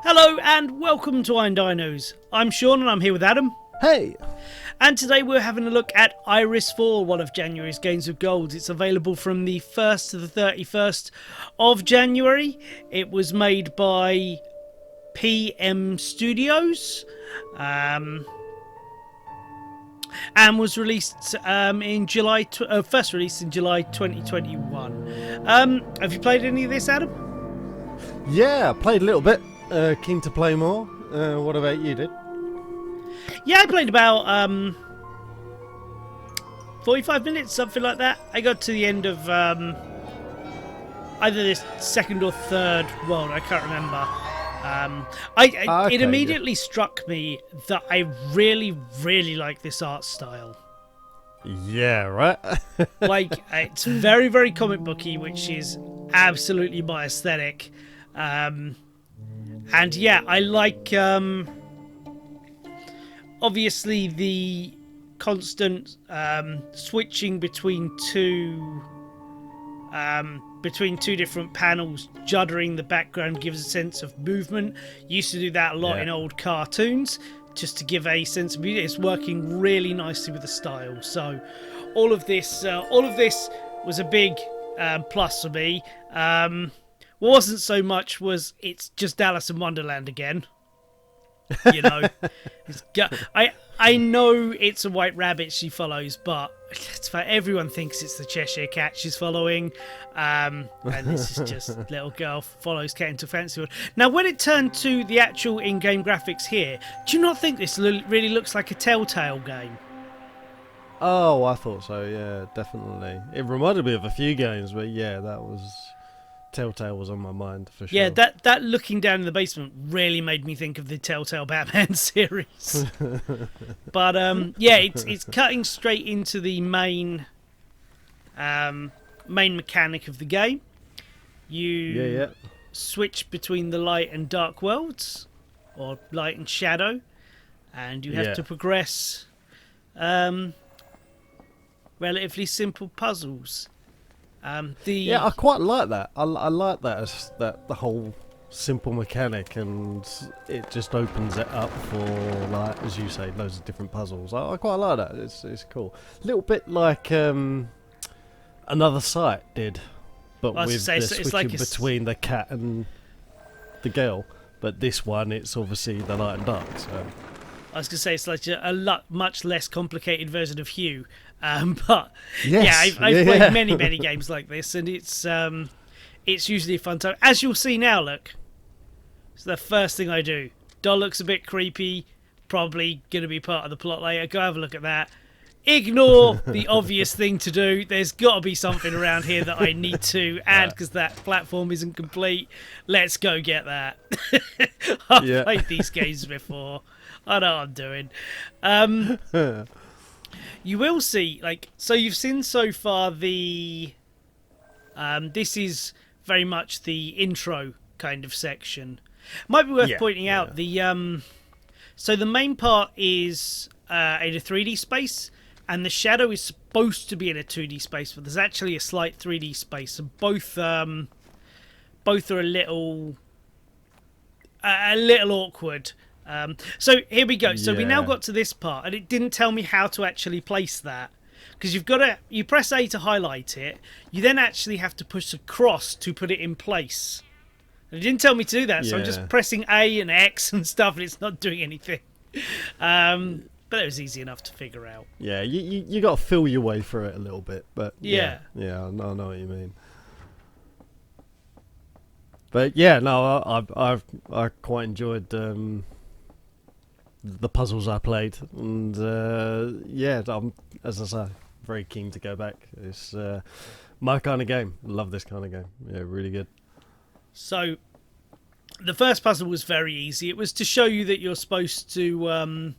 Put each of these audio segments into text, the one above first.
Hello and welcome to Dinos. I'm Shaun and I'm here with Adam. Hey! And today we're having a look at Iris Fall, one of January's games of gold. It's available from the 1st to the 31st of January. It was made by PM Studios and was released in July. First released in July 2021. Have you played any of this, Adam? Yeah, I played a little bit. Keen to play more. What about you, dude? Yeah, I played about 45 minutes, something like that. I got to the end of either this second or third world. I can't remember. It immediately struck me that I really, really like this art style. Yeah, right? Like, it's very, very comic booky, which is absolutely my aesthetic. And yeah, I like obviously the constant switching between two different panels, juddering the background gives a sense of movement. Used to do that a lot in old cartoons, just to give a sense of beauty. It's working really nicely with the style. So all of this was a big plus for me. What wasn't so much was it's just Alice in Wonderland again. You know, I know it's a white rabbit she follows, but it's like everyone thinks it's the Cheshire Cat she's following, and this is just little girl follows cat into fancy world. Now, when it turned to the actual in-game graphics here, do you not think this really looks like a Telltale game? Oh, I thought so, yeah, definitely. It reminded me of a few games, but yeah, that was... Telltale was on my mind, for sure. Yeah, that looking down in the basement really made me think of the Telltale Batman series. But yeah, it's cutting straight into the main mechanic of the game. You switch between the light and dark worlds, or light and shadow, and you have to progress relatively simple puzzles. I quite like that. I like that the whole simple mechanic, and it just opens it up for, like, as you say, loads of different puzzles. I quite like that. It's cool. A little bit like Another Site did, but with the switching like between the cat and the girl. But this one, it's obviously the light and dark. So I was going to say it's like a much less complicated version of Hue. But yes. I've played many games like this, and it's usually a fun time. As you'll see now, look. It's the first thing I do. Doll looks a bit creepy, probably going to be part of the plot later. Go have a look at that. Ignore the obvious thing to do. There's got to be something around here that I need to add because that platform isn't complete. Let's go get that. I've played these games before. I know what I'm doing. You will see, so you've seen so far the... this is very much the intro kind of section. Might be worth pointing out, so the main part is in a 3D space, and the shadow is supposed to be in a 2D space, but there's actually a slight 3D space, and both are a little awkward. So here we go. So we now got to this part, and it didn't tell me how to actually place that, because you press A to highlight it. You then actually have to push across to put it in place. And it didn't tell me to do that, so I'm just pressing A and X and stuff, and it's not doing anything. But it was easy enough to figure out. Yeah, you got to feel your way through it a little bit, but yeah, I know what you mean. But yeah, no, I quite enjoyed the puzzles I played, and I'm, as I say, very keen to go back. It's my kind of game. Love this kind of game. Yeah, really good. So the first puzzle was very easy. It was to show you that you're supposed to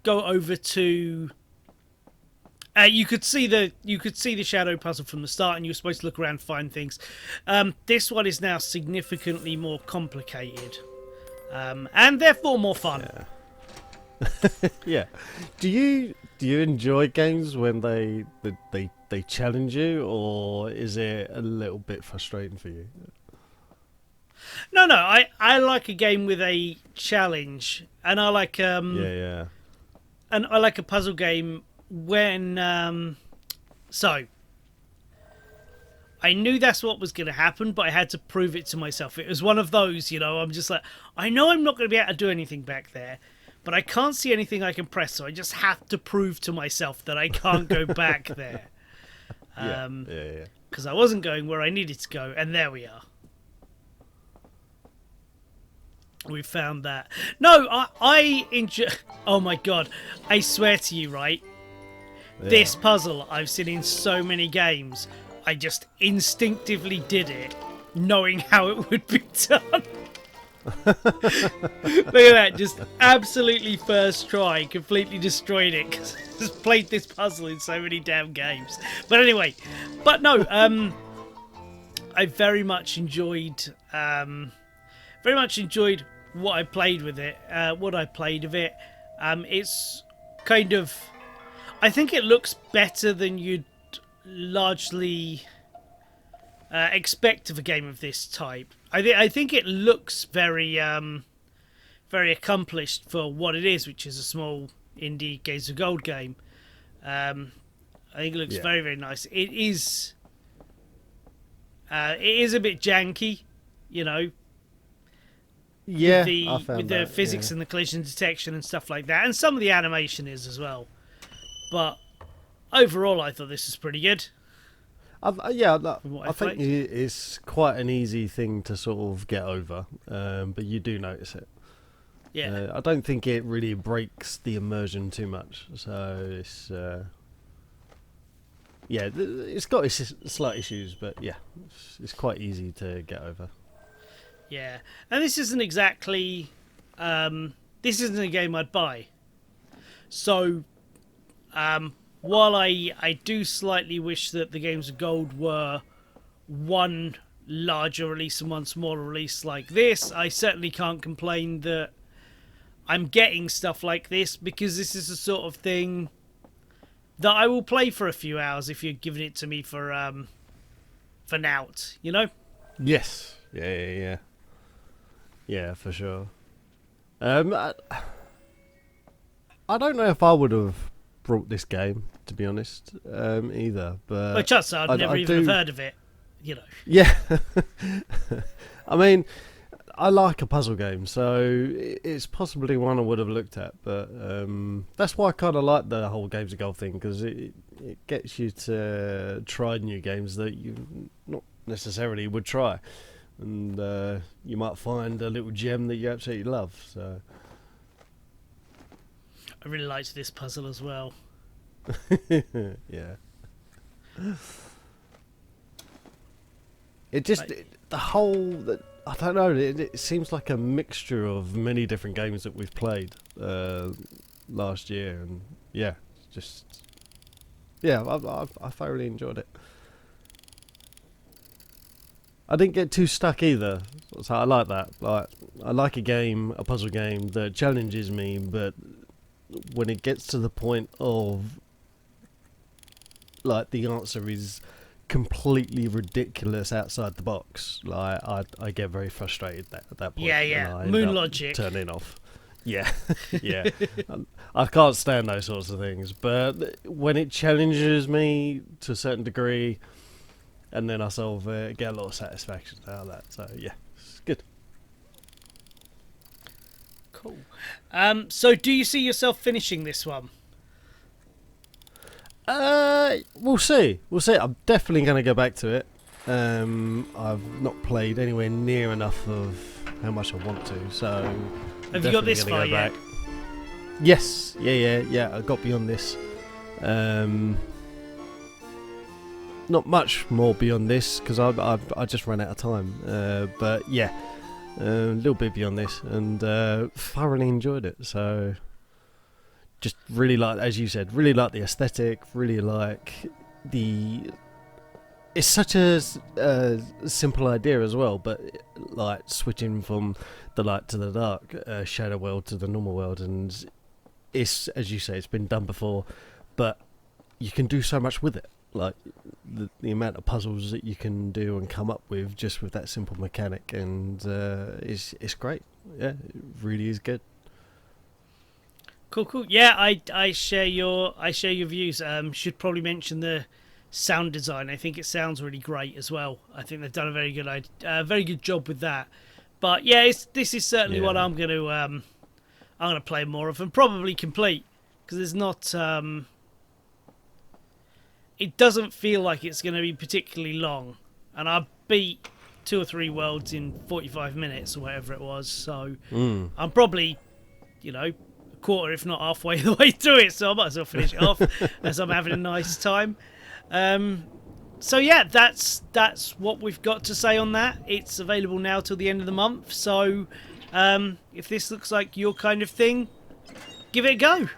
go over to... you could see the shadow puzzle from the start, and you were supposed to look around and find things. This one is now significantly more complicated, and therefore more fun. Yeah. Do you enjoy games when they challenge you, or is it a little bit frustrating for you? No, no. I like a game with a challenge, and I like Yeah. and I like a puzzle game when so I knew that's what was going to happen, but I had to prove it to myself. It was one of those, I'm just like, I know I'm not going to be able to do anything back there, but I can't see anything I can press, so I just have to prove to myself that I can't go back there. Yeah. Because I wasn't going where I needed to go, and there we are. We found that. No, I enjoy... Oh my god, I swear to you, right? Yeah. This puzzle I've seen in so many games, I just instinctively did it, knowing how it would be done. Look at that, just absolutely first try, completely destroyed it, because I just played this puzzle in so many damn games. But anyway, no, I very much enjoyed what I played with it, it's kind of... I think it looks better than you'd largely expect of a game of this type. I think it looks very very accomplished for what it is, which is a small indie Games of Gold game. I think it looks very, very nice. It is a bit janky, Yeah, with the physics and the collision detection and stuff like that, and some of the animation is as well. But overall, I thought this was pretty good. I think it's quite an easy thing to sort of get over, but you do notice it. Yeah, I don't think it really breaks the immersion too much. So it's it's got its slight issues, but yeah, it's quite easy to get over. Yeah, and this isn't exactly this isn't a game I'd buy. So, while I do slightly wish that the Games of Gold were one larger release and one smaller release like this, I certainly can't complain that I'm getting stuff like this, because this is the sort of thing that I will play for a few hours if you're giving it to me for nout, Yes. Yeah, for sure. I don't know if I would have brought this game, to be honest, either. But well, chances are I'd never even have heard of it, Yeah. I mean, I like a puzzle game, so it's possibly one I would have looked at. But that's why I kind of like the whole Games of Gold thing, because it gets you to try new games that you not necessarily would try. And you might find a little gem that you absolutely love. So I really liked this puzzle as well. Yeah. It just I don't know. It seems like a mixture of many different games that we've played last year, and I thoroughly enjoyed it. I didn't get too stuck either, so I like that. I like a puzzle game that challenges me, but when it gets to the point of the answer is completely ridiculous outside the box, I get very frustrated at that point. Yeah. Moon logic. Turning off. Yeah, yeah. I can't stand those sorts of things, but when it challenges me to a certain degree, and then I solve it, get a lot of satisfaction out of that. So yeah, it's good. Cool. So do you see yourself finishing this one? We'll see. I'm definitely going to go back to it. I've not played anywhere near enough of how much I want to, so have you got this far yet? Yes. Yeah. I got beyond this. Not much more beyond this, because I just ran out of time. But yeah, a little bit beyond this, and thoroughly enjoyed it. So just really like, as you said, really like the aesthetic. Really like it's such a simple idea as well, but like switching from the light to the dark, shadow world to the normal world, and it's, as you say, it's been done before, but you can do so much with it. like the amount of puzzles that you can do and come up with just with that simple mechanic, and it's great. Yeah, it really is good. Cool. Yeah, I share your views. Should probably mention the sound design. I think it sounds really great as well. I think they've done a very good job with that. But yeah, this is certainly what I'm gonna play more of and probably complete, because there's not. It doesn't feel like it's going to be particularly long, and I beat 2 or 3 worlds in 45 minutes or whatever it was. So I'm probably, a quarter, if not halfway the way through it. So I might as well finish it off as I'm having a nice time. So yeah, that's what we've got to say on that. It's available now till the end of the month. So if this looks like your kind of thing, give it a go.